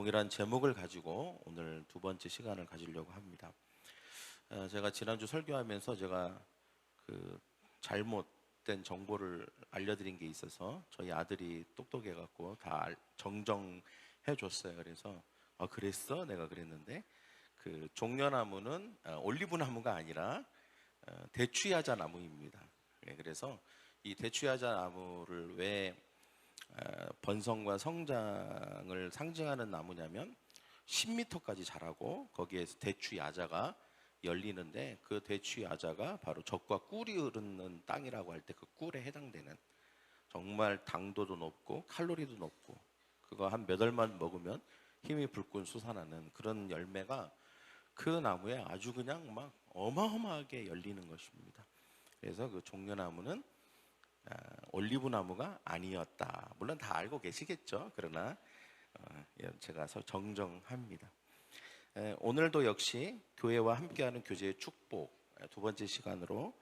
동일한 제목을 가지고 오늘 두 번째 시간을 가지려고 합니다. 제가 지난주 설교하면서 제가 잘못된 정보를 알려드린 게 있어서 저희 아들이 똑똑해갖고 다 정정해 줬어요. 그래서 그랬어? 내가 그랬는데 종려나무는 올리브나무가 아니라 대추야자 나무입니다. 그래서 이 대추야자 나무를 왜 번성과 성장을 상징하는 나무냐면 10m까지 자라고 거기에서 대추야자가 열리는데 그 대추야자가 바로 젖과 꿀이 흐르는 땅이라고 할 때 그 꿀에 해당되는, 정말 당도도 높고 칼로리도 높고 그거 한 몇 알만 먹으면 힘이 불끈 솟아나는 그런 열매가 그 나무에 아주 그냥 막 어마어마하게 열리는 것입니다. 그래서 그 종려나무는 올리브나무가 아니었다. 물론 다 알고 계시겠죠. 그러나 제가 정정합니다. 오늘도 역시 교회와 함께하는 교제의 축복 두 번째 시간으로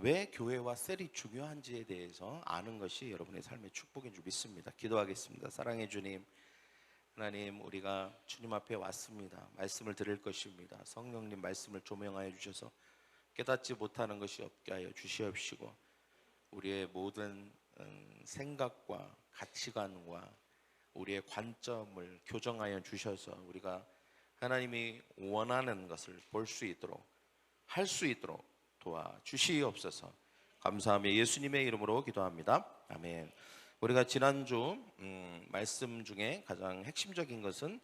왜 교회와 셀이 중요한지에 대해서 아는 것이 여러분의 삶의 축복인 줄 믿습니다. 기도하겠습니다. 사랑해 주님, 하나님, 우리가 주님 앞에 왔습니다. 말씀을 들을 것입니다. 성령님 말씀을 조명하여 주셔서 깨닫지 못하는 것이 없게 하여 주시옵시고 우리의 모든 생각과 가치관과 우리의 관점을 교정하여 주셔서 우리가 하나님이 원하는 것을 볼 수 있도록 할 수 있도록 도와주시옵소서. 감사하며 예수님의 이름으로 기도합니다. 아멘. 우리가 지난주 말씀 중에 가장 핵심적인 것은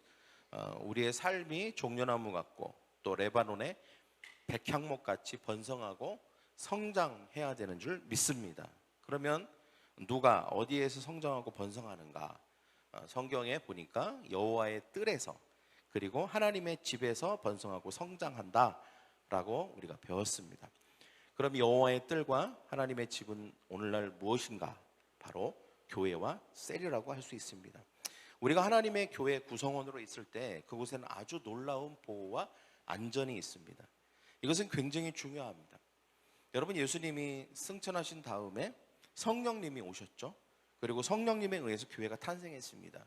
우리의 삶이 종려나무 같고 또 레바논의 백향목같이 번성하고 성장해야 되는 줄 믿습니다. 그러면 누가 어디에서 성장하고 번성하는가? 성경에 보니까 여호와의 뜰에서 그리고 하나님의 집에서 번성하고 성장한다라고 우리가 배웠습니다. 그럼 여호와의 뜰과 하나님의 집은 오늘날 무엇인가? 바로 교회와 셀이라고 할 수 있습니다. 우리가 하나님의 교회 구성원으로 있을 때 그곳에는 아주 놀라운 보호와 안전이 있습니다. 이것은 굉장히 중요합니다. 여러분, 예수님이 승천하신 다음에 성령님이 오셨죠. 그리고 성령님에 의해서 교회가 탄생했습니다.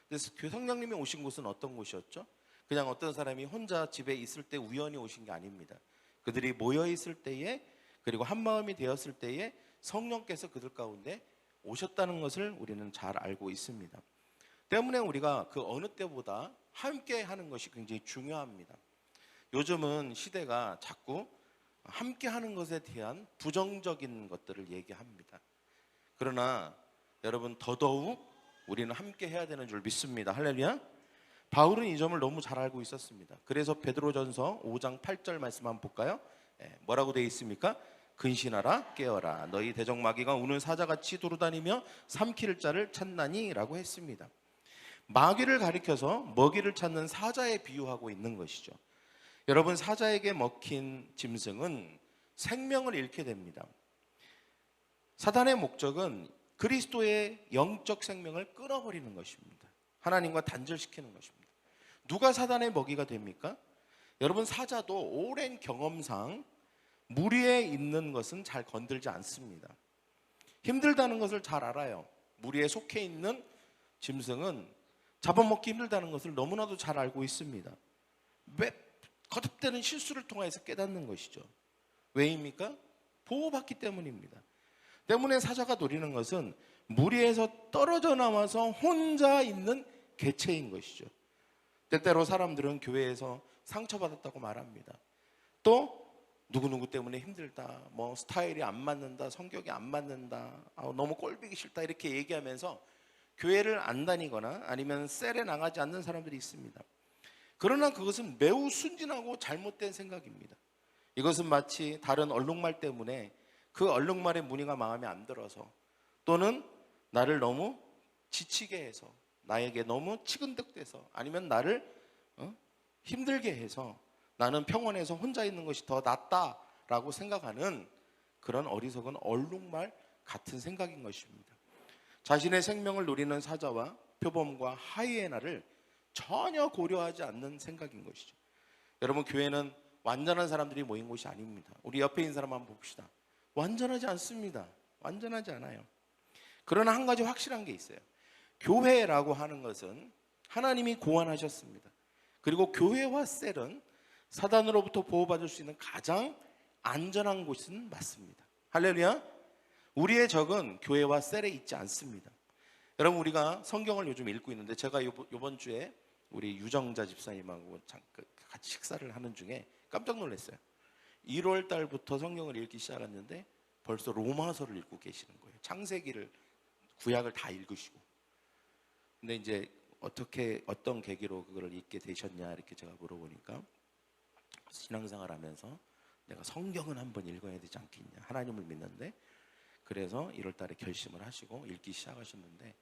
그래서 성령님이 오신 곳은 어떤 곳이었죠? 그냥 어떤 사람이 혼자 집에 있을 때 우연히 오신 게 아닙니다. 그들이 모여 있을 때에 그리고 한 마음이 되었을 때에 성령께서 그들 가운데 오셨다는 것을 우리는 잘 알고 있습니다. 때문에 우리가 그 어느 때보다 함께 하는 것이 굉장히 중요합니다. 요즘은 시대가 자꾸 함께 하는 것에 대한 부정적인 것들을 얘기합니다. 그러나 여러분, 더더욱 우리는 함께 해야 되는 줄 믿습니다. 할렐루야. 바울은 이 점을 너무 잘 알고 있었습니다. 그래서 베드로전서 5장 8절 말씀 한번 볼까요? 뭐라고 되어 있습니까? 근신하라, 깨어라. 너희 대적마귀가 우는 사자같이 돌아다니며 삼킬 자를 찾나니 라고 했습니다. 마귀를 가리켜서 먹이를 찾는 사자에 비유하고 있는 것이죠. 여러분, 사자에게 먹힌 짐승은 생명을 잃게 됩니다. 사단의 목적은 그리스도의 영적 생명을 끊어버리는 것입니다. 하나님과 단절시키는 것입니다. 누가 사단의 먹이가 됩니까? 여러분, 사자도 오랜 경험상 물 위에 있는 것은 잘 건들지 않습니다. 힘들다는 것을 잘 알아요. 물 위에 속해 있는 짐승은 잡아먹기 힘들다는 것을 너무나도 잘 알고 있습니다. 왜? 거듭되는 실수를 통해서 깨닫는 것이죠. 왜입니까? 보호받기 때문입니다. 때문에 사자가 노리는 것은 물 위에서 떨어져 나와서 혼자 있는 개체인 것이죠. 때때로 사람들은 교회에서 상처받았다고 말합니다. 또 누구누구 때문에 힘들다, 뭐 스타일이 안 맞는다, 성격이 안 맞는다, 너무 꼴보기 싫다 이렇게 얘기하면서 교회를 안 다니거나 아니면 셀에 나가지 않는 사람들이 있습니다. 그러나 그것은 매우 순진하고 잘못된 생각입니다. 이것은 마치 다른 얼룩말 때문에 그 얼룩말의 무늬가 마음에 안 들어서 또는 나를 너무 지치게 해서 나에게 너무 치근덕대서 아니면 나를 힘들게 해서 나는 평원에서 혼자 있는 것이 더 낫다라고 생각하는 그런 어리석은 얼룩말 같은 생각인 것입니다. 자신의 생명을 노리는 사자와 표범과 하이에나를 전혀 고려하지 않는 생각인 것이죠. 여러분, 교회는 완전한 사람들이 모인 곳이 아닙니다. 우리 옆에 있는 사람 한번 봅시다. 완전하지 않습니다. 완전하지 않아요. 그러나 한 가지 확실한 게 있어요. 교회라고 하는 것은 하나님이 고안하셨습니다. 그리고 교회와 셀은 사단으로부터 보호받을 수 있는 가장 안전한 곳은 맞습니다. 할렐루야. 우리의 적은 교회와 셀에 있지 않습니다. 여러분, 우리가 성경을 요즘 읽고 있는데, 제가 이번 주에 우리 유정자 집사님하고 같이 식사를 하는 중에 깜짝 놀랐어요. 1월 달부터 성경을 읽기 시작했는데 벌써 로마서를 읽고 계시는 거예요. 창세기를, 구약을 다 읽으시고. 근데 이제 어떤 계기로 그걸 읽게 되셨냐 이렇게 제가 물어보니까, 신앙생활 하면서 내가 성경은 한번 읽어야 되지 않겠냐, 하나님을 믿는데. 그래서 1월 달에 결심을 하시고 읽기 시작하셨는데,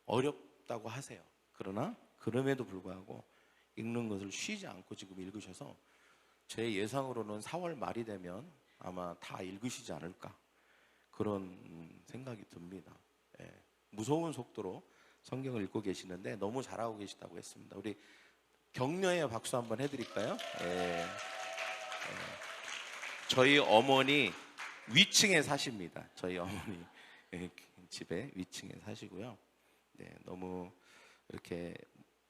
어렵다고 하세요. 그러나 그럼에도 불구하고 읽는 것을 쉬지 않고 지금 읽으셔서 제 예상으로는 4월 말이 되면 아마 다 읽으시지 않을까, 그런 생각이 듭니다. 예, 무서운 속도로 성경을 읽고 계시는데 너무 잘하고 계시다고 했습니다. 우리 격려의 박수 한번 해드릴까요? 예. 저희 어머니 위층에 사십니다. 저희 어머니 집에 위층에 사시고요. 네, 너무 이렇게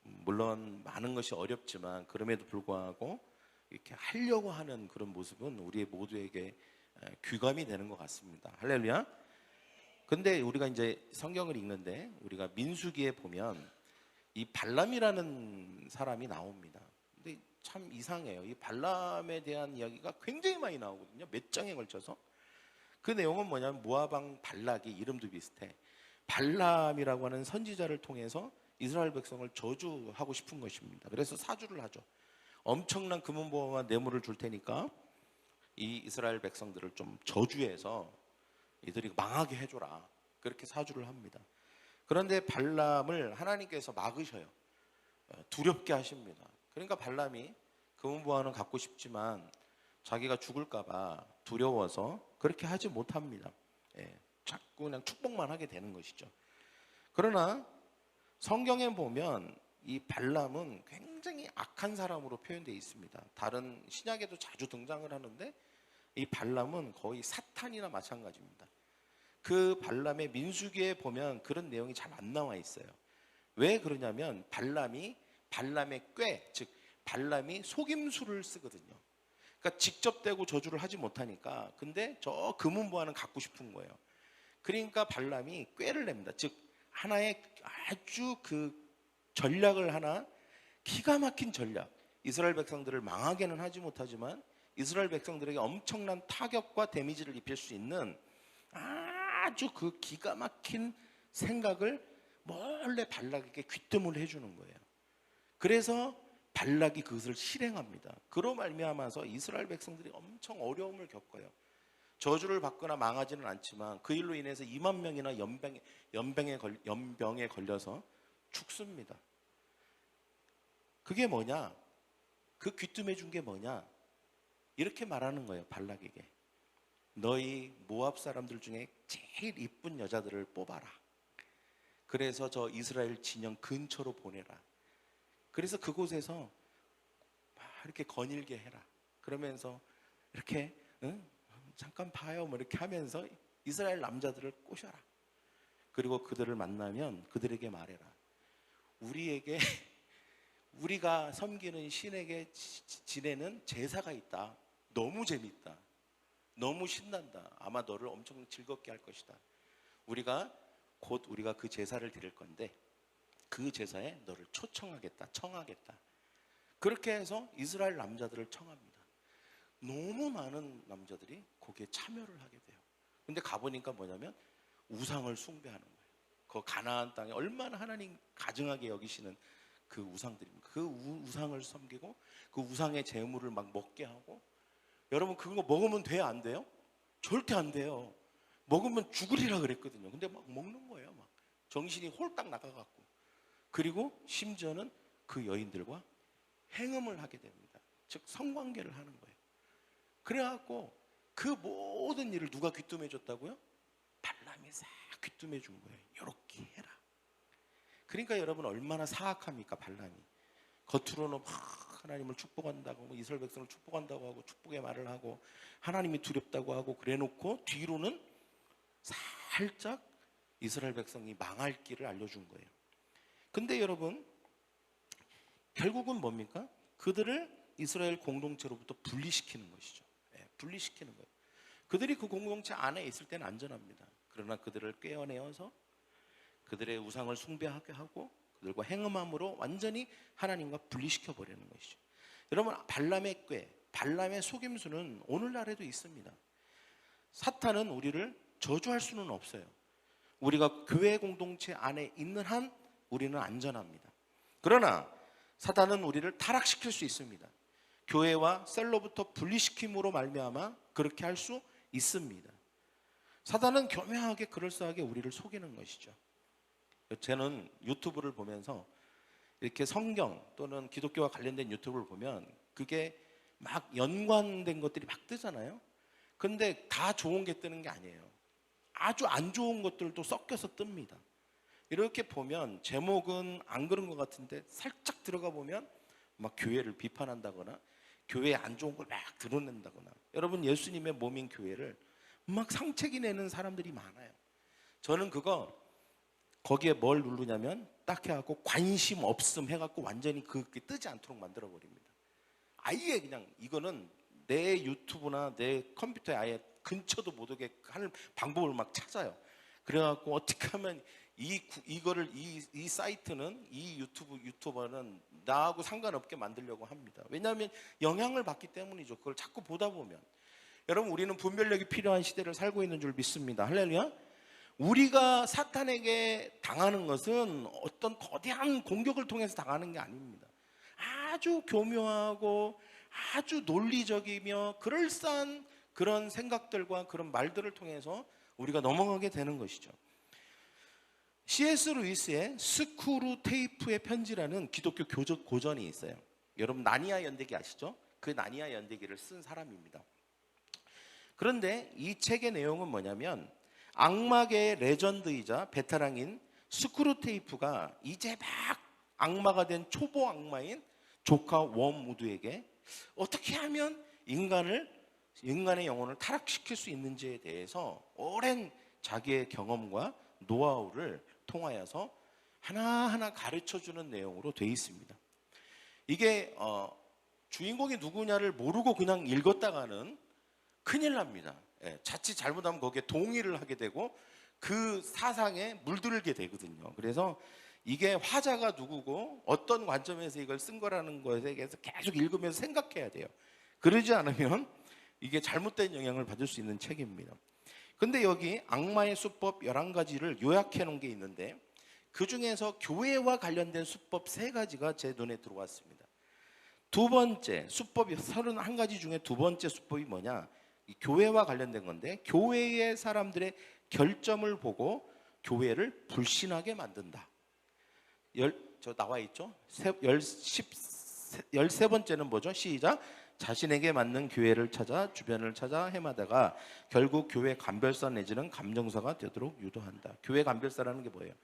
물론 많은 것이 어렵지만 그럼에도 불구하고 이렇게 하려고 하는 그런 모습은 우리 모두에게 귀감이 되는 것 같습니다. 할렐루야. 근데 우리가 이제 성경을 읽는데 우리가 민수기에 보면 이 발람이라는 사람이 나옵니다. 근데 참 이상해요. 이 발람에 대한 이야기가 굉장히 많이 나오거든요. 몇 장에 걸쳐서. 그 내용은 뭐냐면 모압 왕 발락이, 이름도 비슷해, 발람이라고 하는 선지자를 통해서 이스라엘 백성을 저주하고 싶은 것입니다. 그래서 사주를 하죠. 엄청난 금은보화와 뇌물을 줄 테니까 이 이스라엘 백성들을 좀 저주해서 이들이 망하게 해줘라, 그렇게 사주를 합니다. 그런데 발람을 하나님께서 막으셔요. 두렵게 하십니다. 그러니까 발람이 금은보화는 갖고 싶지만 자기가 죽을까봐 두려워서 그렇게 하지 못합니다. 예, 자꾸 그냥 축복만 하게 되는 것이죠. 그러나 성경에 보면 이 발람은 굉장히 악한 사람으로 표현되어 있습니다. 다른 신약에도 자주 등장을 하는데 이 발람은 거의 사탄이나 마찬가지입니다. 그 발람의 민수기에 보면 그런 내용이 잘 안 나와 있어요. 왜 그러냐면 발람의 꾀, 즉 발람이 속임수를 쓰거든요. 그러니까 직접 대고 저주를 하지 못하니까, 근데 저 금은보화는 갖고 싶은 거예요. 그러니까 발람이 꾀를 냅니다. 즉 하나의 아주 그 전략을, 하나 기가 막힌 전략, 이스라엘 백성들을 망하게는 하지 못하지만 이스라엘 백성들에게 엄청난 타격과 데미지를 입힐 수 있는 아주 그 기가 막힌 생각을 몰래 발락에게 귀뜸을 해주는 거예요. 그래서 발락이 그것을 실행합니다. 그로 말미암아서 이스라엘 백성들이 엄청 어려움을 겪어요. 저주를 받거나 망하지는 않지만 그 일로 인해서 2만 명이나 연병에 걸려서 죽습니다. 그게 뭐냐? 그 귀뜸해 준 게 뭐냐? 이렇게 말하는 거예요. 발락에게. 너희 모압 사람들 중에 제일 이쁜 여자들을 뽑아라. 그래서 저 이스라엘 진영 근처로 보내라. 그래서 그곳에서 막 이렇게 거닐게 해라. 그러면서 이렇게 잠깐 봐요 뭐 이렇게 하면서 이스라엘 남자들을 꼬셔라. 그리고 그들을 만나면 그들에게 말해라. 우리가 섬기는 신에게 지내는 제사가 있다. 너무 재밌다. 너무 신난다. 아마 너를 엄청 즐겁게 할 것이다. 우리가 그 제사를 드릴 건데 그 제사에 너를 청하겠다. 그렇게 해서 이스라엘 남자들을 청합니다. 너무 많은 남자들이 거기에 참여를 하게 돼요. 근데 가보니까 뭐냐면 우상을 숭배하는 거예요. 그 가나안 땅에 얼마나 하나님 가증하게 여기시는 그 우상들입니다. 그 우상을 섬기고 그 우상의 재물을 막 먹게 하고, 여러분 그거 먹으면 돼요? 안 돼요? 절대 안 돼요. 먹으면 죽으리라 그랬거든요. 근데 막 먹는 거예요. 막 정신이 홀딱 나가갖고. 그리고 심지어는 그 여인들과 행음을 하게 됩니다. 즉 성관계를 하는 거예요. 그래갖고 그 모든 일을 누가 귀뜸해 줬다고요? 발람이 싹 귀뜸해 준 거예요. 이렇게 해라. 그러니까 여러분 얼마나 사악합니까 발람이. 겉으로는 막 하나님을 축복한다고, 이스라엘 백성을 축복한다고 하고 축복의 말을 하고 하나님이 두렵다고 하고 그래놓고 뒤로는 살짝 이스라엘 백성이 망할 길을 알려준 거예요. 근데 여러분 결국은 뭡니까? 그들을 이스라엘 공동체로부터 분리시키는 것이죠. 분리시키는 거예요. 그들이 그 공동체 안에 있을 때는 안전합니다. 그러나 그들을 꿰어내어서 그들의 우상을 숭배하게 하고 그들과 행음함으로 완전히 하나님과 분리시켜 버리는 것이죠. 여러분, 발람의 꾀, 발람의 속임수는 오늘날에도 있습니다. 사탄은 우리를 저주할 수는 없어요. 우리가 교회 공동체 안에 있는 한 우리는 안전합니다. 그러나 사탄은 우리를 타락시킬 수 있습니다. 교회와 셀로부터 분리시킴으로 말미암아 그렇게 할 수 있습니다. 사탄은 교묘하게 그럴싸하게 우리를 속이는 것이죠. 저는 유튜브를 보면서 이렇게 성경 또는 기독교와 관련된 유튜브를 보면 그게 막 연관된 것들이 막 뜨잖아요. 근데 다 좋은 게 뜨는 게 아니에요. 아주 안 좋은 것들도 섞여서 뜹니다. 이렇게 보면 제목은 안 그런 것 같은데 살짝 들어가 보면 막 교회를 비판한다거나 교회에 안 좋은 걸 막 드러낸다거나, 여러분, 예수님의 몸인 교회를 막 상책이 내는 사람들이 많아요. 저는 거기에 뭘 누르냐면 딱 해갖고 관심 없음 해갖고 완전히 그게 뜨지 않도록 만들어 버립니다. 아예 그냥 이거는 내 유튜브나 내 컴퓨터에 아예 근처도 못 오게 하는 방법을 막 찾아요. 그래갖고 어떻게 하면 이 사이트는 이 유튜버는 나하고 상관없게 만들려고 합니다. 왜냐하면 영향을 받기 때문이죠. 그걸 자꾸 보다 보면. 여러분, 우리는 분별력이 필요한 시대를 살고 있는 줄 믿습니다. 할렐루야. 우리가 사탄에게 당하는 것은 어떤 거대한 공격을 통해서 당하는 게 아닙니다. 아주 교묘하고 아주 논리적이며 그럴싸한 그런 생각들과 그런 말들을 통해서 우리가 넘어가게 되는 것이죠. C.S. 루이스의 스크루테이프의 편지라는 기독교 교적 고전이 있어요. 여러분, 나니아 연대기 아시죠? 그 나니아 연대기를 쓴 사람입니다. 그런데 이 책의 내용은 뭐냐면 악마계의 레전드이자 베테랑인 스크루테이프가 이제 막 악마가 된 초보 악마인 조카 웜우드에게 어떻게 하면 인간의 영혼을 타락시킬 수 있는지에 대해서 오랜 자기의 경험과 노하우를 통하여서 하나하나 가르쳐주는 내용으로 되어 있습니다. 이게 주인공이 누구냐를 모르고 그냥 읽었다가는 큰일 납니다. 자칫 잘못하면 거기에 동의를 하게 되고 그 사상에 물들게 되거든요. 그래서 이게 화자가 누구고 어떤 관점에서 이걸 쓴 거라는 것에 대해서 계속 읽으면서 생각해야 돼요. 그러지 않으면 이게 잘못된 영향을 받을 수 있는 책입니다. 근데 여기 악마의 수법 11가지를 요약해 놓은 게 있는데 그 중에서 교회와 관련된 수법 3가지가 제 눈에 들어왔습니다. 두 번째 수법이 31가지 중에 두 번째 수법이 뭐냐? 이 교회와 관련된 건데, 교회의 사람들의 결점을 보고 교회를 불신하게 만든다. 저 나와 있죠? 13번째는 뭐죠? 시작. 자신에게 맞는 교회를 찾아 주변을 찾아 헤매다가 결국 교회 감별사 내지는 감정사가 되도록 유도한다. 교회 감별사라는 게 뭐예요?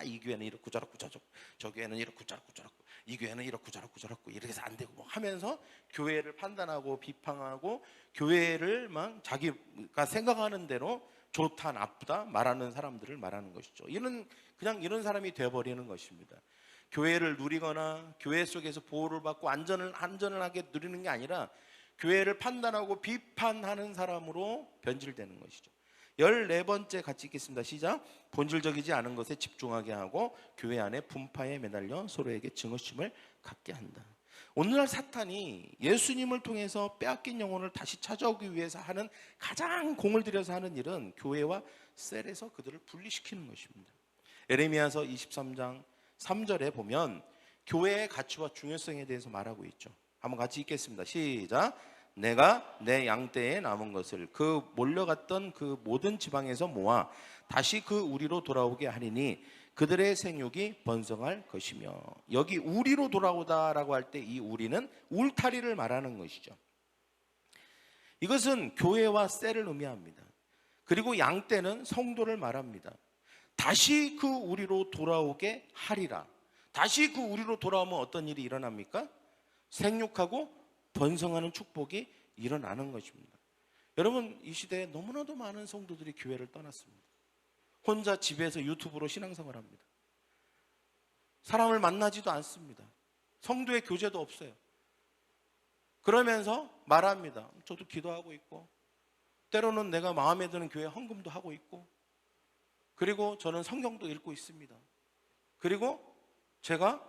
이 교회는 이렇고 저렇고 저 교회는 이렇고 저렇고 이 교회는 이렇고 저렇고 이렇게 해서 안 되고 뭐 하면서 교회를 판단하고 비판하고 교회를 막 자기가 생각하는 대로 좋다 나쁘다 말하는 사람들을 말하는 것이죠. 그냥 이런 사람이 되어버리는 것입니다. 교회를 누리거나 교회 속에서 보호를 받고 안전하게 누리는 게 아니라 교회를 판단하고 비판하는 사람으로 변질되는 것이죠. 14번째 같이 읽겠습니다. 시작. 본질적이지 않은 것에 집중하게 하고 교회 안에 분파에 매달려 서로에게 증오심을 갖게 한다. 오늘날 사탄이 예수님을 통해서 빼앗긴 영혼을 다시 찾아오기 위해서 하는 가장 공을 들여서 하는 일은 교회와 셀에서 그들을 분리시키는 것입니다. 예레미야서 23장 3절에 보면 교회의 가치와 중요성에 대해서 말하고 있죠. 한번 같이 읽겠습니다. 시작. 내가 내 양떼에 남은 것을 그 몰려갔던 그 모든 지방에서 모아 다시 그 우리로 돌아오게 하리니 그들의 생육이 번성할 것이며, 여기 우리로 돌아오다라고 할 때 이 우리는 울타리를 말하는 것이죠. 이것은 교회와 셀을 의미합니다. 그리고 양떼는 성도를 말합니다. 다시 그 우리로 돌아오게 하리라. 다시 그 우리로 돌아오면 어떤 일이 일어납니까? 생육하고 번성하는 축복이 일어나는 것입니다. 여러분, 이 시대에 너무나도 많은 성도들이 교회를 떠났습니다. 혼자 집에서 유튜브로 신앙생활을 합니다. 사람을 만나지도 않습니다. 성도의 교제도 없어요. 그러면서 말합니다. 저도 기도하고 있고, 때로는 내가 마음에 드는 교회 헌금도 하고 있고, 그리고 저는 성경도 읽고 있습니다. 그리고 제가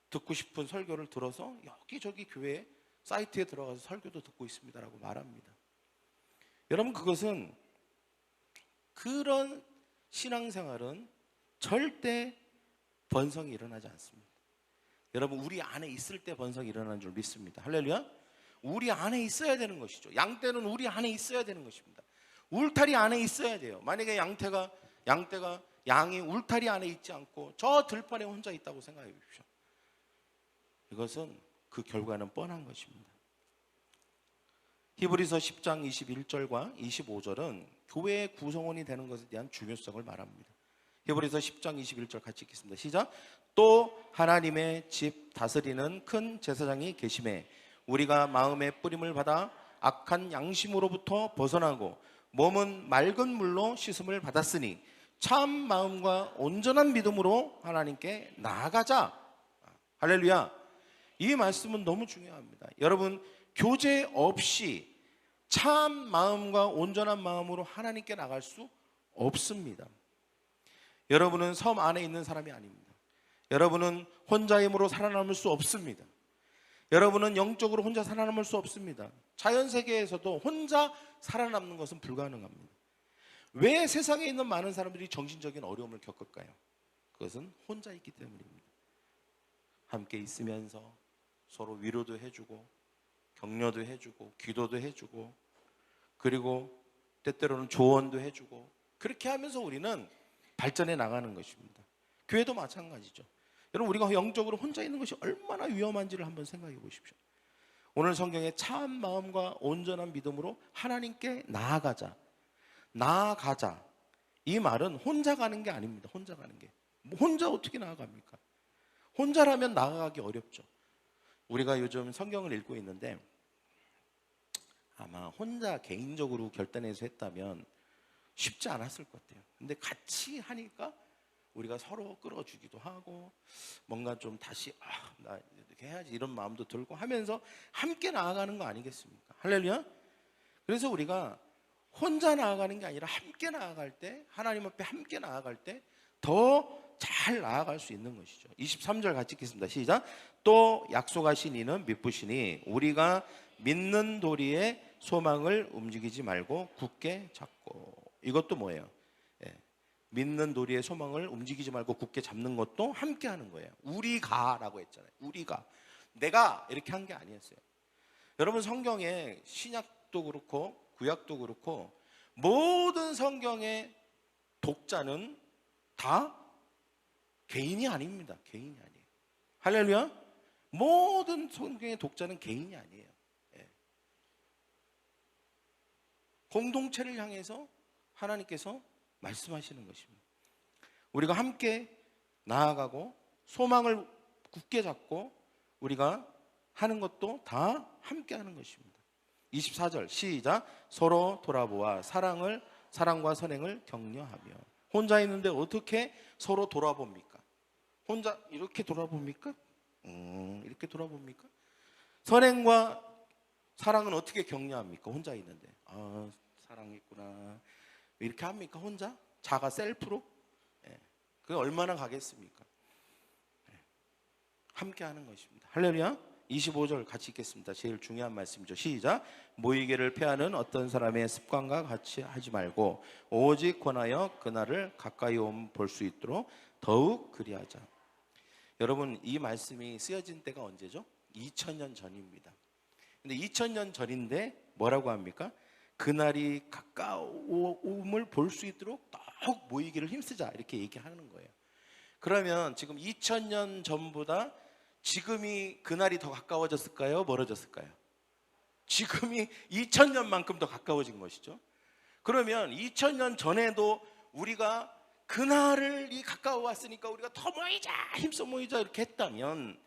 듣고 싶은 설교를 들어서 여기저기 교회 사이트에 들어가서 설교도 듣고 있습니다라고 말합니다. 여러분, 그것은, 그런 신앙생활은 절대 번성이 일어나지 않습니다. 여러분, 우리 안에 있을 때 번성이 일어나는 줄 믿습니다. 할렐루야. 우리 안에 있어야 되는 것이죠. 양떼는 우리 안에 있어야 되는 것입니다. 울타리 안에 있어야 돼요. 만약에 양이 울타리 안에 있지 않고 저 들판에 혼자 있다고 생각해 보십시오. 이것은 그 결과는 뻔한 것입니다. 히브리서 10장 21절과 25절은 교회의 구성원이 되는 것에 대한 중요성을 말합니다. 히브리서 10장 21절 같이 읽겠습니다. 시작. 또 하나님의 집 다스리는 큰 제사장이 계심에 우리가 마음의 뿌림을 받아 악한 양심으로부터 벗어나고 몸은 맑은 물로 씻음을 받았으니 참 마음과 온전한 믿음으로 하나님께 나아가자. 할렐루야. 이 말씀은 너무 중요합니다. 여러분, 교제 없이 참 마음과 온전한 마음으로 하나님께 나갈 수 없습니다. 여러분은 섬 안에 있는 사람이 아닙니다. 여러분은 혼자 힘으로 살아남을 수 없습니다. 여러분은 영적으로 혼자 살아남을 수 없습니다. 자연세계에서도 혼자 살아남는 것은 불가능합니다. 왜 세상에 있는 많은 사람들이 정신적인 어려움을 겪을까요? 그것은 혼자 있기 때문입니다. 함께 있으면서 서로 위로도 해주고 격려도 해주고 기도도 해주고 그리고 때때로는 조언도 해주고 그렇게 하면서 우리는 발전해 나가는 것입니다. 교회도 마찬가지죠. 여러분, 우리가 영적으로 혼자 있는 것이 얼마나 위험한지를 한번 생각해 보십시오. 오늘 성경에 참 마음과 온전한 믿음으로 하나님께 나아가자. 이 말은 혼자 가는 게 아닙니다. 혼자 가는 게. 혼자 어떻게 나아갑니까? 혼자라면 나아가기 어렵죠. 우리가 요즘 성경을 읽고 있는데 아마 혼자 개인적으로 결단해서 했다면 쉽지 않았을 것 같아요. 근데 같이 하니까 우리가 서로 끌어주기도 하고 뭔가 좀 다시 나 이렇게 해야지 이런 마음도 들고 하면서 함께 나아가는 거 아니겠습니까? 할렐루야. 그래서 우리가 혼자 나아가는 게 아니라 함께 나아갈 때, 하나님 앞에 함께 나아갈 때 더 잘 나아갈 수 있는 것이죠. 23절 같이 읽겠습니다. 시작. 또 약속하신 이는 미쁘시니 우리가 믿는 도리의 소망을 움직이지 말고 굳게 잡고. 이것도 뭐예요? 믿는 도리의 소망을 움직이지 말고 굳게 잡는 것도 함께 하는 거예요. 우리가라고 했잖아요. 우리가. 내가 이렇게 한 게 아니었어요. 여러분, 성경에 신약도 그렇고 구약도 그렇고 모든 성경의 독자는 다 개인이 아닙니다. 개인이 아니에요. 할렐루야. 모든 성경의 독자는 개인이 아니에요. 공동체를 향해서 하나님께서 말씀하시는 것입니다. 우리가 함께 나아가고 소망을 굳게 잡고 우리가 하는 것도 다 함께 하는 것입니다. 24절 시작. 서로 돌아보아 사랑과 선행을 격려하며. 혼자 있는데 어떻게 서로 돌아봅니까? 혼자 이렇게 돌아봅니까? 이렇게 돌아봅니까? 선행과 사랑은 어떻게 격려합니까? 혼자 있는데 사랑했구나 이렇게 합니까? 혼자? 자가 셀프로? 그게 얼마나 가겠습니까? 함께 하는 것입니다. 할렐루야. 25절 같이 읽겠습니다. 제일 중요한 말씀이죠. 시작. 모이게를 패하는 어떤 사람의 습관과 같이 하지 말고 오직 권하여 그날을 가까이 볼 수 있도록 더욱 그리하자. 여러분, 이 말씀이 쓰여진 때가 언제죠? 2000년 전입니다. 근데 2000년 전인데 뭐라고 합니까? 그날이 가까움을 볼 수 있도록 더욱 모이기를 힘쓰자 이렇게 얘기하는 거예요. 그러면 지금 2000년 전보다 지금이 그날이 더 가까워졌을까요? 멀어졌을까요? 지금이 2000년만큼 더 가까워진 것이죠. 그러면 2000년 전에도 우리가 그날이 가까워 왔으니까 우리가 더 모이자, 힘써 모이자 이렇게 했다면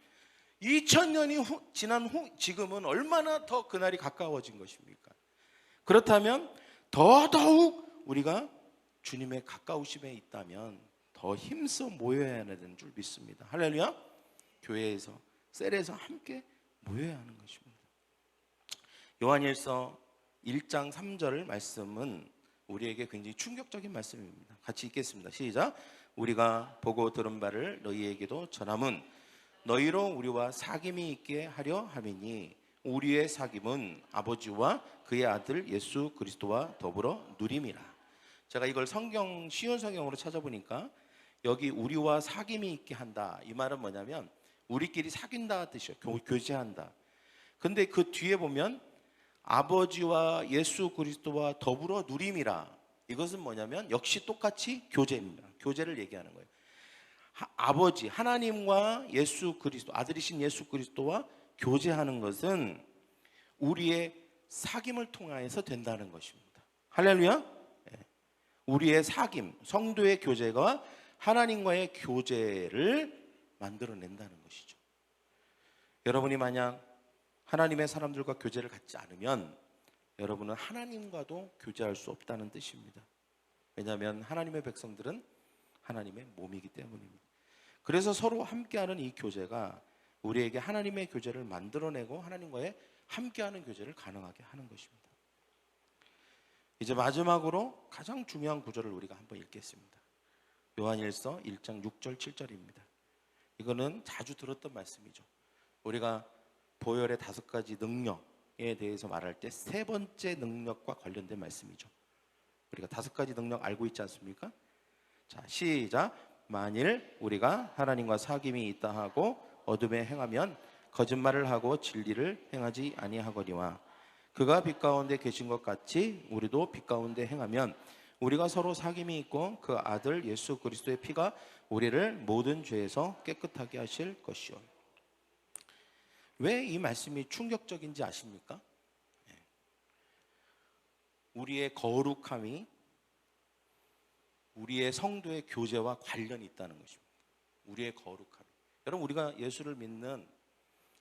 2000년이 지난 후 지금은 얼마나 더 그날이 가까워진 것입니까? 그렇다면 더더욱 우리가 주님의 가까우심에 있다면 더 힘써 모여야 하는 줄 믿습니다. 할렐루야. 교회에서, 셀에서 함께 모여야 하는 것입니다. 요한일서 1장 3절 말씀은 우리에게 굉장히 충격적인 말씀입니다. 같이 읽겠습니다. 시작. 우리가 보고 들은 바를 너희에게도 전함은 너희로 우리와 사귐이 있게 하려 함이니 우리의 사귐은 아버지와 그의 아들 예수 그리스도와 더불어 누림이라. 제가 이걸 성경 쉬운 성경으로 찾아보니까 여기 우리와 사귐이 있게 한다, 이 말은 뭐냐면 우리끼리 사귄다 뜻이에요. 교제한다. 근데 그 뒤에 보면 아버지와 예수 그리스도와 더불어 누림이라, 이것은 뭐냐면 역시 똑같이 교제입니다. 교제를 얘기하는 거예요. 아버지 하나님과 예수 그리스도, 아들이신 예수 그리스도와 교제하는 것은 우리의 사귐을 통하여서 된다는 것입니다. 할렐루야. 우리의 사귐, 성도의 교제가 하나님과의 교제를 만들어낸다는 것이죠. 여러분이 만약 하나님의 사람들과 교제를 갖지 않으면 여러분은 하나님과도 교제할 수 없다는 뜻입니다. 왜냐하면 하나님의 백성들은 하나님의 몸이기 때문입니다. 그래서 서로 함께하는 이 교제가 우리에게 하나님의 교제를 만들어내고 하나님과의 함께하는 교제를 가능하게 하는 것입니다. 이제 마지막으로 가장 중요한 구절을 우리가 한번 읽겠습니다. 요한일서 1장 6절 7절입니다. 이거는 자주 들었던 말씀이죠. 우리가 보혈의 5가지 능력에 대해서 말할 때 세 번째 능력과 관련된 말씀이죠. 우리가 5가지 능력 알고 있지 않습니까? 자, 시작. 만일 우리가 하나님과 사귐이 있다 하고 어둠에 행하면 거짓말을 하고 진리를 행하지 아니하거니와 그가 빛 가운데 계신 것 같이 우리도 빛 가운데 행하면 우리가 서로 사귐이 있고 그 아들 예수 그리스도의 피가 우리를 모든 죄에서 깨끗하게 하실 것이요. 왜 이 말씀이 충격적인지 아십니까? 우리의 거룩함이 우리의 성도의 교제와 관련이 있다는 것입니다. 우리의 거룩함. 여러분, 우리가 예수를 믿는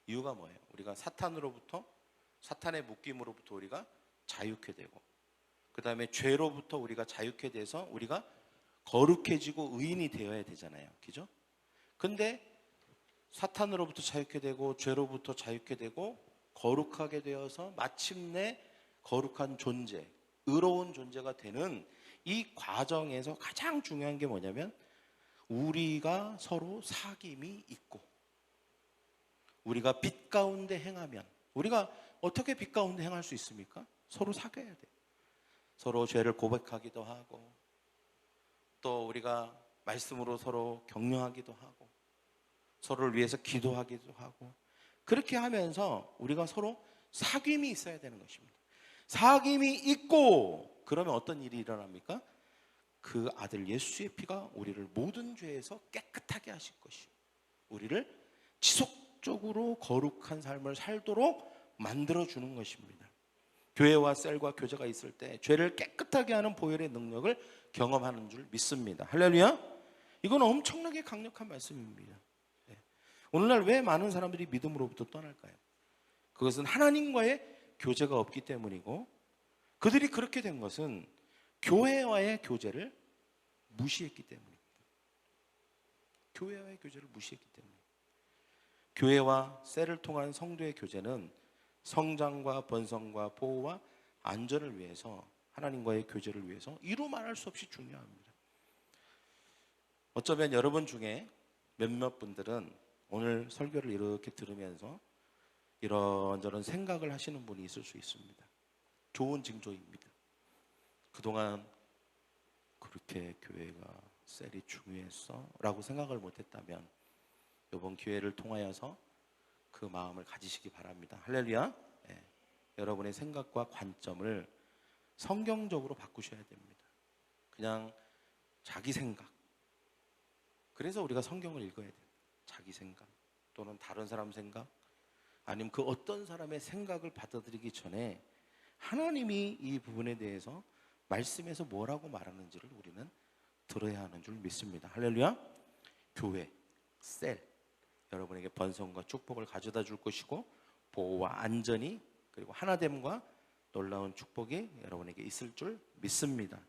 이유가 뭐예요? 우리가 사탄의 묶임으로부터 우리가 자유케 되고, 그 다음에 죄로부터 우리가 자유케 돼서 우리가 거룩해지고 의인이 되어야 되잖아요. 그죠? 근데 사탄으로부터 자유케 되고 죄로부터 자유케 되고 거룩하게 되어서 마침내 거룩한 존재, 의로운 존재가 되는 이 과정에서 가장 중요한 게 뭐냐면 우리가 서로 사귐이 있고, 우리가 빛 가운데 행하면, 우리가 어떻게 빛 가운데 행할 수 있습니까? 서로 사귀어야 돼요. 서로 죄를 고백하기도 하고, 또 우리가 말씀으로 서로 격려하기도 하고, 서로를 위해서 기도하기도 하고, 그렇게 하면서 우리가 서로 사귐이 있어야 되는 것입니다. 사귐이 있고 그러면 어떤 일이 일어납니까? 그 아들 예수의 피가 우리를 모든 죄에서 깨끗하게 하실 것이요, 우리를 지속적으로 거룩한 삶을 살도록 만들어주는 것입니다. 교회와 셀과 교제가 있을 때 죄를 깨끗하게 하는 보혈의 능력을 경험하는 줄 믿습니다. 할렐루야. 이건 엄청나게 강력한 말씀입니다. 오늘날 왜 많은 사람들이 믿음으로부터 떠날까요? 그것은 하나님과의 교제가 없기 때문이고, 그들이 그렇게 된 것은 교회와의 교제를 무시했기 때문입니다. 교회와의 교제를 무시했기 때문에. 교회와 셀을 통한 성도의 교제는 성장과 번성과 보호와 안전을 위해서, 하나님과의 교제를 위해서 이루 말할 수 없이 중요합니다. 어쩌면 여러분 중에 몇몇 분들은 오늘 설교를 이렇게 들으면서 이런저런 생각을 하시는 분이 있을 수 있습니다. 좋은 징조입니다. 그동안 그렇게 교회가 셀이 중요했어? 라고 생각을 못했다면 이번 기회를 통하여서 그 마음을 가지시기 바랍니다. 할렐루야. 여러분의 생각과 관점을 성경적으로 바꾸셔야 됩니다. 그냥 자기 생각. 그래서 우리가 성경을 읽어야 돼요. 자기 생각 또는 다른 사람 생각, 아니면 그 어떤 사람의 생각을 받아들이기 전에 하나님이 이 부분에 대해서 말씀에서 뭐라고 말하는지를 우리는 들어야 하는 줄 믿습니다. 할렐루야. 교회, 셀, 여러분에게 번성과 축복을 가져다 줄 것이고, 보호와 안전이, 그리고 하나됨과 놀라운 축복이 여러분에게 있을 줄 믿습니다.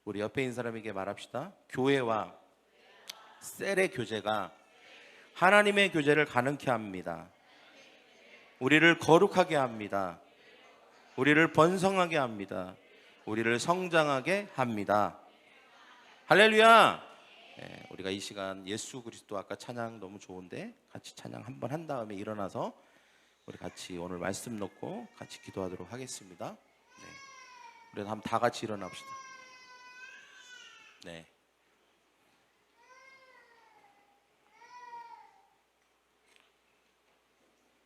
우리 옆에 있는 사람에게 말합시다. 교회와 셀의 교제가 하나님의 교제를 가능케 합니다. 우리를 거룩하게 합니다. 우리를 번성하게 합니다. 우리를 성장하게 합니다. 할렐루야. 우리가 이 시간 예수 그리스도, 아까 찬양 너무 좋은데 같이 찬양 한번 한 다음에 일어나서 우리 같이 오늘 말씀 놓고 같이 기도하도록 하겠습니다. 우리 한번 다 같이 일어납시다. 네.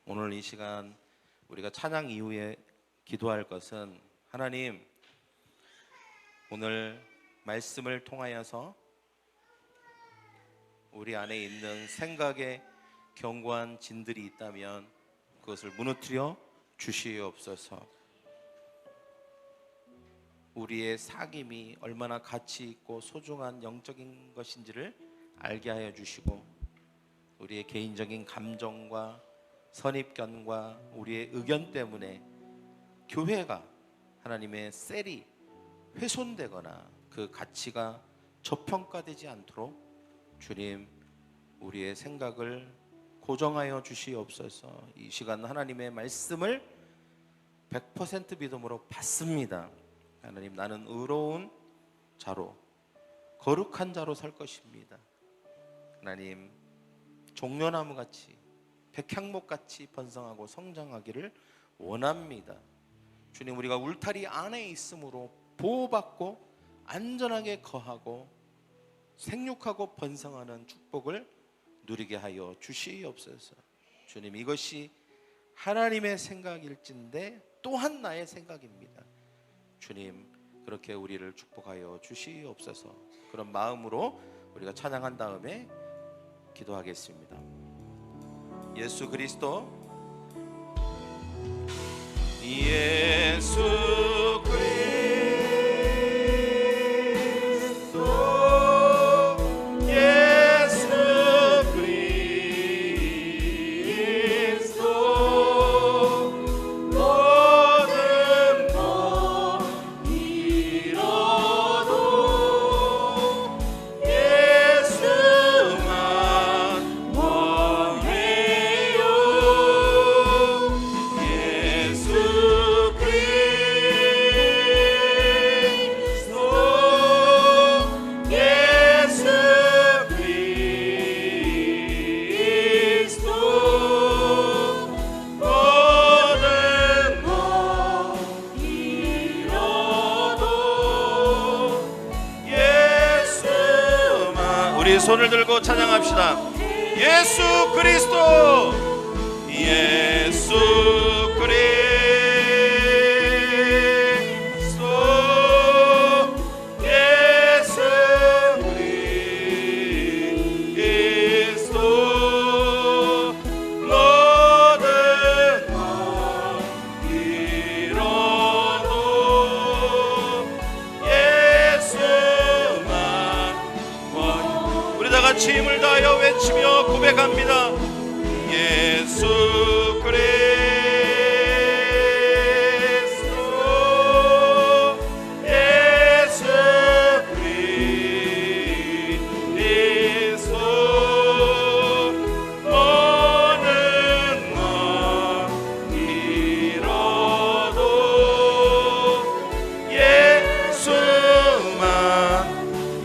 오늘 이 시간 우리가 찬양 이후에 기도할 것은, 하나님, 오늘 말씀을 통하여서 우리 안에 있는 생각에 견고한 진들이 있다면 그것을 무너뜨려 주시옵소서. 우리의 사귐이 얼마나 가치 있고 소중한 영적인 것인지를 알게 하여 주시고, 우리의 개인적인 감정과 선입견과 우리의 의견 때문에 교회가, 하나님의 셀이 훼손되거나 그 가치가 저평가되지 않도록 주님, 우리의 생각을 고정하여 주시옵소서. 이 시간 하나님의 말씀을 100% 믿음으로 받습니다. 하나님, 나는 의로운 자로, 거룩한 자로 살 것입니다. 하나님, 종려나무같이, 백향목같이 번성하고 성장하기를 원합니다. 주님, 우리가 울타리 안에 있으므로 보호받고 안전하게 거하고 생육하고 번성하는 축복을 누리게 하여 주시옵소서. 주님, 이것이 하나님의 생각일진데 또한 나의 생각입니다. 주님, 그렇게 우리를 축복하여 주시옵소서. 그런 마음으로 우리가 찬양한 다음에 기도하겠습니다. 예수 그리스도, 예수 그리스도, 예수 그리스도, 모든 것 잃어도 예수만 원해요. 예수 그리스도, 예수 그리스도, 모든 것 잃어도 예수만. 우리 손을 들고 찬양합시다. 예수 그리스도, 예수 그리스도, 예수 그리스도, 모든 것 잃어도 예수만 원. 우리 다 같이 힘을 다하여 외치며 고백합니다. 예수 그리스도, 예수 그리스도, 모든 것 잃어도 예수만.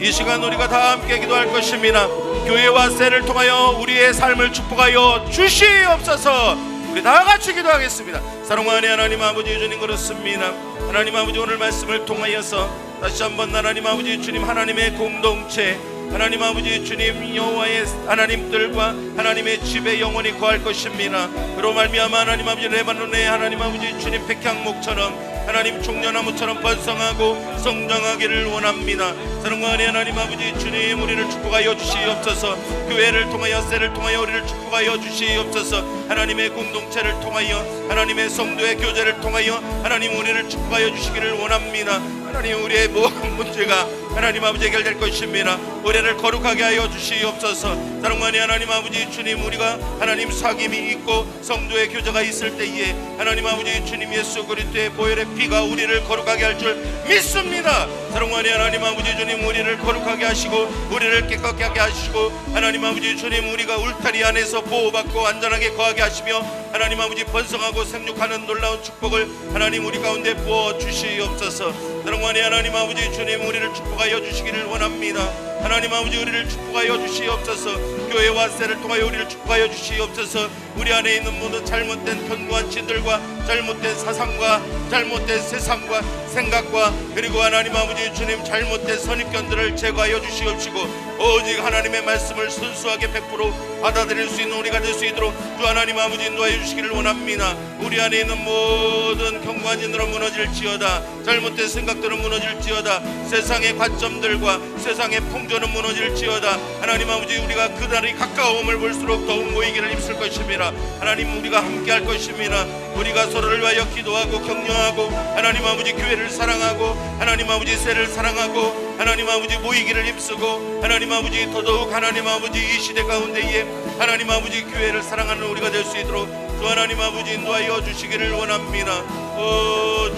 이 시간 우리가 다 함께 기도할 것입니다. 교회와 셀을 통하여 우리의 삶을 축복하여 주시옵소서. 우리 다 같이 기도하겠습니다. 사랑하는 하나님 아버지, 주님 그렇습니다. 하나님 아버지, 오늘 말씀을 통하여서 다시 한번 하나님 아버지 주님, 하나님의 공동체, 하나님 아버지 주님, 여호와의 하나님들과 하나님의 집에 영원히 거할 것입니다. 그로 말미암아 하나님 아버지, 레바논의 하나님 아버지 주님, 백향목처럼 하나님 종려나무처럼 번성하고 성장하기를 원합니다. 사랑하는 하나님 아버지 주님, 우리를 축복하여 주시옵소서. 교회를 통하여 셀을 통하여 우리를 축복하여 주시옵소서. 하나님의 공동체를 통하여, 하나님의 성도의 교제를 통하여 하나님 우리를 축복하여 주시기를 원합니다. 하나님, 우리의 모든 문제가 하나님 아버지 해결될 것입니다. 우리를 거룩하게 하여 주시옵소서. 사랑하니 하나님 아버지 주님, 우리가 하나님 사귐이 있고 성도의 교제가 있을 때에 하나님 아버지 주님 예수 그리스도의 보혈의 피가 우리를 거룩하게 할 줄 믿습니다. 사랑하니 하나님 아버지 주님, 우리를 거룩하게 하시고 우리를 깨끗하게 하게 하시고 하나님 아버지 주님, 우리가 울타리 안에서 보호받고 안전하게 거하게 하시며 하나님 아버지 번성하고 생육하는 놀라운 축복을 하나님 우리 가운데 부어 주시옵소서. 사랑하니 하나님 아버지 주님, 우리를 축복하여 주시기를 원합니다. 하나님 아버지 우리를 축복하여 주시옵소서. 교회와 세를 통하여 우리를 축복하여 주시옵소서. 우리 안에 있는 모든 잘못된 견고한 진들과 잘못된 사상과 잘못된 세상과 생각과 그리고 하나님 아버지 주님 잘못된 선입견들을 제거하여 주시옵시고 오직 하나님의 말씀을 순수하게 100% 받아들일 수 있는 우리가 될 수 있도록 주 하나님 아버지 인도하여 주시기를 원합니다. 우리 안에 있는 모든 견고한 진들은 무너질지어다. 잘못된 생각들은 무너질지어다. 세상의 관점들과 세상의 풍조는 무너질지어다. 하나님 아버지 우리가 그날이 가까움을 볼수록 더욱 모이기를 힘쓸 것입니다. 하나님 우리가 함께 할 것입니다. 우리가 서로를 위하여 기도하고 격려하고 하나님 아버지 교회를 사랑하고 하나님 아버지 세를 사랑하고 하나님 아버지 모이기를 힘쓰고 하나님 아버지 더더욱 하나님 아버지 이 시대 가운데에 하나님 아버지 교회를 사랑하는 우리가 될 수 있도록 주 하나님 아버지 인도하여 주시기를 원합니다.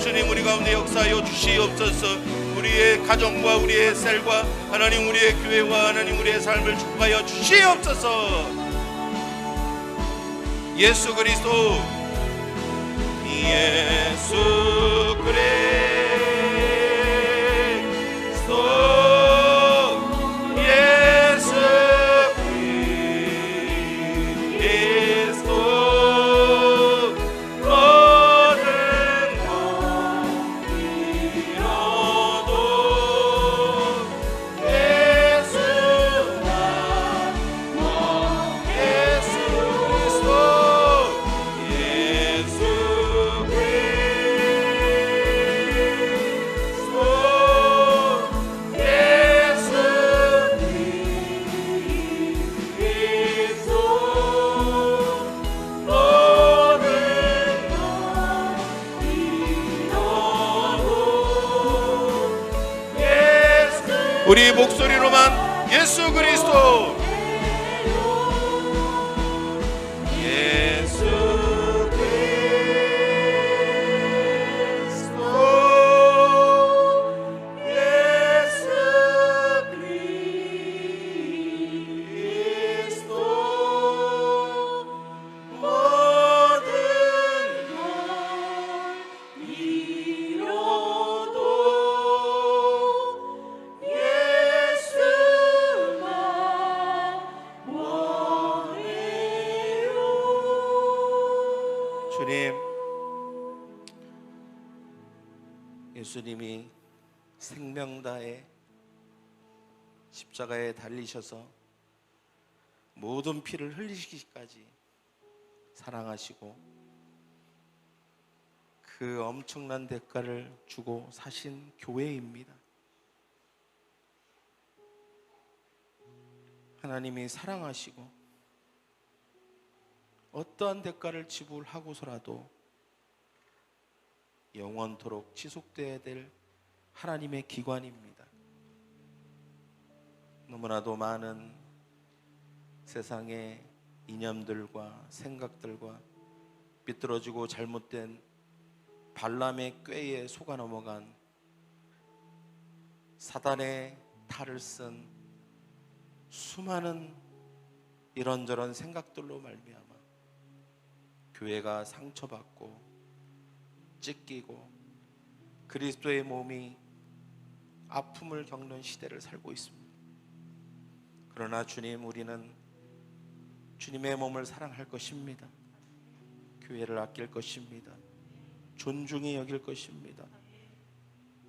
주님 우리 가운데 역사하여 주시옵소서. 우리의 가정과 우리의 셀과 하나님 우리의 교회와 하나님 우리의 삶을 축복하여 주시옵소서. 예수 그리스도 예수 그리스도 예수 그리스도 모든 것 잃어도 예수만 예수 그리스도 예수 우리 목소리로만 예수 그리스도 예수 그리스도 예수 그리스도 모든 걸 잃어도 주님, 예수님이 생명 다해 십자가에 달리셔서 모든 피를 흘리시기까지 사랑하시고 그 엄청난 대가를 주고 사신 교회입니다. 하나님이 사랑하시고 어떠한 대가를 지불하고서라도 영원토록 지속되어야 될 하나님의 기관입니다. 너무나도 많은 세상의 이념들과 생각들과 비뚤어지고 잘못된 발람의 꾀에 속아 넘어간 사단의 탈을 쓴 수많은 이런저런 생각들로 말미암아 교회가 상처받고 찢기고 그리스도의 몸이 아픔을 겪는 시대를 살고 있습니다. 그러나 주님, 우리는 주님의 몸을 사랑할 것입니다. 교회를 아낄 것입니다. 존중히 여길 것입니다.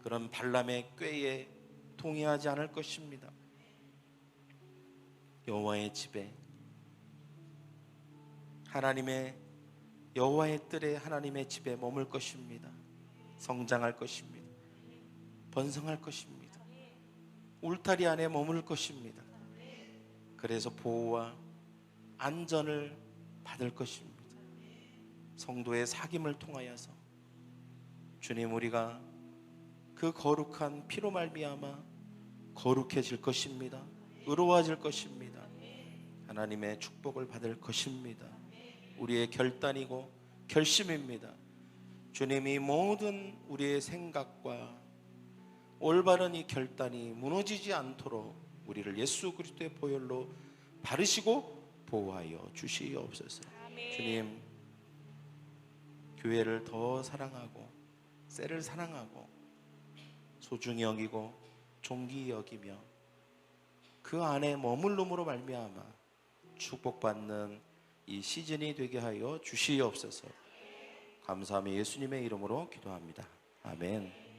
그런 발람의 꾀에 동의하지 않을 것입니다. 여호와의 집에 하나님의 여호와의 뜰에 하나님의 집에 머물 것입니다. 성장할 것입니다. 번성할 것입니다. 울타리 안에 머물 것입니다. 그래서 보호와 안전을 받을 것입니다. 성도의 사귐을 통하여서 주님, 우리가 그 거룩한 피로 말미암아 거룩해질 것입니다. 의로워질 것입니다. 하나님의 축복을 받을 것입니다. 우리의 결단이고 결심입니다. 주님이 모든 우리의 생각과 올바른 이 결단이 무너지지 않도록 우리를 예수 그리스도의 보혈로 바르시고 보호하여 주시옵소서. 주님, 교회를 더 사랑하고 셀을 사랑하고 소중히 여기고 존귀히 여기며 그 안에 머물름으로 말미암아 축복받는 이 시즌이 되게 하여 주시옵소서. 감사하며 예수님의 이름으로 기도합니다. 아멘.